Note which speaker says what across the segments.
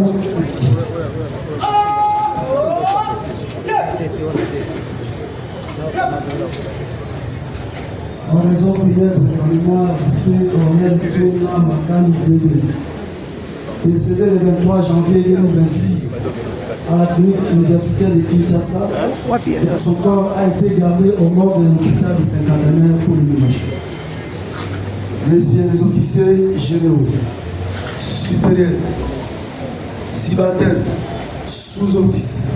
Speaker 1: En raison funèbre en mémoire du fait colonel Zona Makani Bébé, décédé le 23 janvier 2026 à la clinique universitaire de Kinshasa, son corps a été gardé au mort de l'hôpital de Saint-Candaner pour l'inhumation. Messieurs les officiers généraux, supérieurs, civataires, sous-officiers,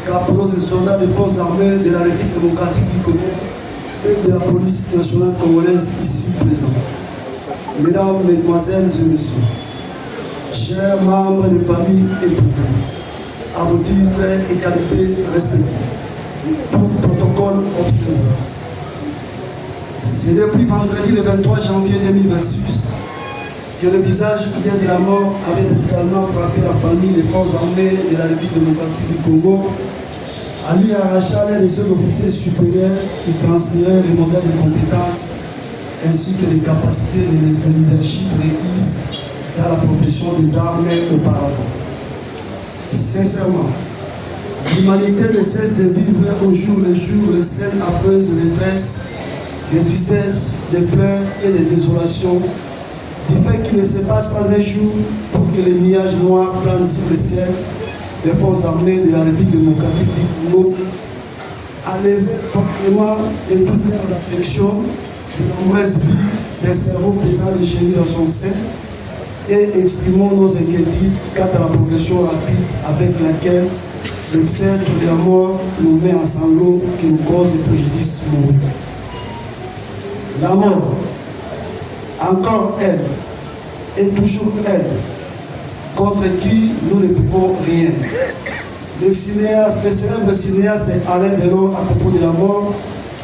Speaker 1: caporaux et soldats des forces armées de la République démocratique du Congo et de la police nationale congolaise ici présents. Mesdames, Mesdemoiselles et Messieurs, chers membres de famille éprouvés, à vos titres et qualités respectifs, tout protocole observé. C'est depuis vendredi le 23 janvier 2026 que le visage hier de la mort avait brutalement frappé la famille des forces armées de la République démocratique du Congo, à lui arrachant l'un des seuls officiers supérieurs qui transpiraient les modèles de compétences ainsi que les capacités de leadership requises dans la profession des armées auparavant. Sincèrement, l'humanité ne cesse de vivre au jour le jour les scènes affreuses de détresse, de tristesse, de pleurs et de désolation, du fait qu'il ne se passe pas un jour pour que les nuages noirs planent sur le ciel des forces armées de la République démocratique du Congo, enlèvent forcément et toutes leurs affections de nombreuses vies, des cerveaux pesants de génie dans son sein, et exprimons nos inquiétudes quant à la progression rapide avec laquelle le cercle de la mort nous met en sanglots qui nous cause des préjudices moraux. La mort, encore elle, et toujours elle, contre qui nous ne pouvons rien. Le célèbre cinéaste Alain Delon, à propos de la mort,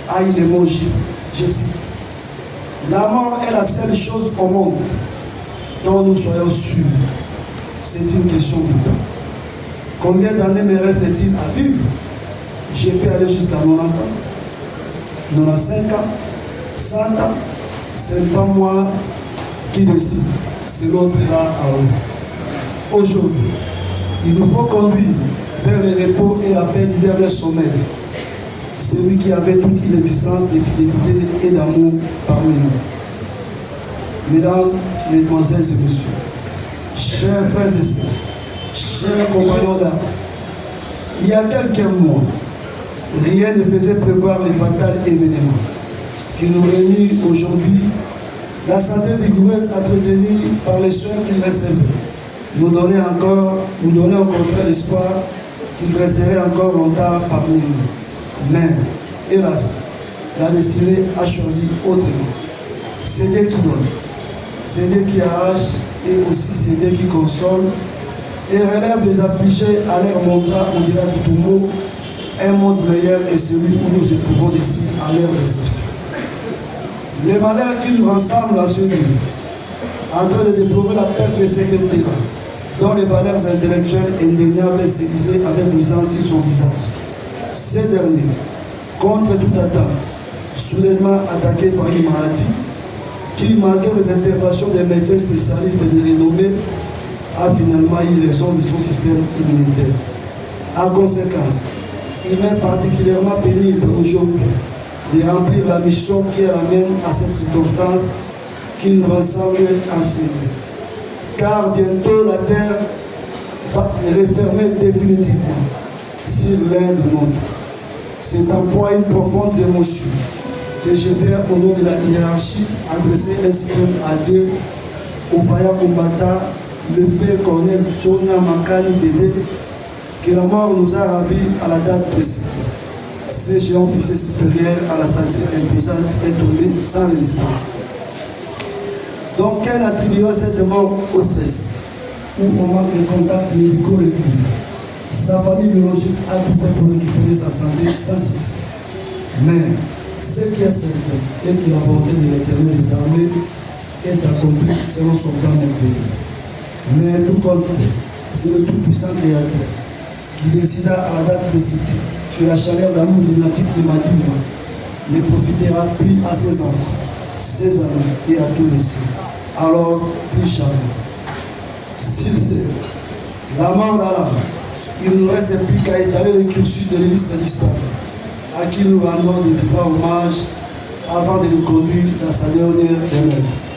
Speaker 1: a eu le mot juste, je cite: la mort est la seule chose au monde dont nous soyons sûrs. C'est une question de temps. Combien d'années me reste-t-il à vivre? Je peux aller jusqu'à 90 ans, 95 ans, 100 ans. Ce n'est pas moi qui décide, c'est l'autre là à haut. Aujourd'hui, il nous faut conduire vers le repos et la paix du dernier sommeil. Celui qui avait toute une existence de fidélité et d'amour parmi nous. Mesdames, Mesdemoiselles et Messieurs, chers frères et sœurs, chers compagnons d'armes, il y a quelques mois, rien ne faisait prévoir les fatals événements qui nous réunissent aujourd'hui. La santé vigoureuse entretenue par les soins qu'il recevait nous donnait au contraire l'espoir qu'il resterait encore longtemps parmi nous. Mais, hélas, la destinée a choisi autrement. C'est Dieu qui donne, c'est Dieu qui arrache, et aussi c'est Dieu qui console et relève les affligés à leur montrant au-delà du tombeau un monde meilleur que celui où nous éprouvons ici à leur réception. Le malheur qui nous rassemble à ce lieu, en train de déplorer la perte de ces terrains, dont les valeurs intellectuelles indéniables s'élisaient avec nuisance sur son visage. Ces derniers, contre toute attente, soudainement attaqués par une maladie, qui, malgré les interventions des médecins spécialistes de renommée, a finalement eu raison de son système immunitaire. En conséquence, il est particulièrement pénible aujourd'hui de remplir la mission qui est la mienne à cette circonstance qui nous rassemble ensemble. Car bientôt la terre va se refermer définitivement sur l'un de l'autre. C'est en proie une profonde émotion que je viens au nom de la hiérarchie adresser un signe à Dieu, au vaillant combattant, le fait colonel Zona Makani Bébé, que la mort nous a ravis à la date précise. Ce géant officier supérieur à la stature imposante est tombé sans résistance. Donc, quelle attribuera cette mort au stress ou au manque de contacts médicaux réguliers? Sa famille biologique a tout fait pour récupérer sa santé sans cesse. Mais ce qui est certain est que la volonté de l'Éternel des armées est accomplie selon son plan merveilleux. Mais tout compte fait, c'est le tout-puissant Créateur qui décida à la date précise que la chaleur d'amour des natifs de Madina ne profitera plus à ses enfants, ses amis et à tous les siens. Alors, plus jamais. S'il sait, La mort d'Allah. Il ne nous reste plus qu'à étaler le cursus de l'Église disparue, à qui nous rendons de vivants hommage avant de le conduire dans sa dernière demeure.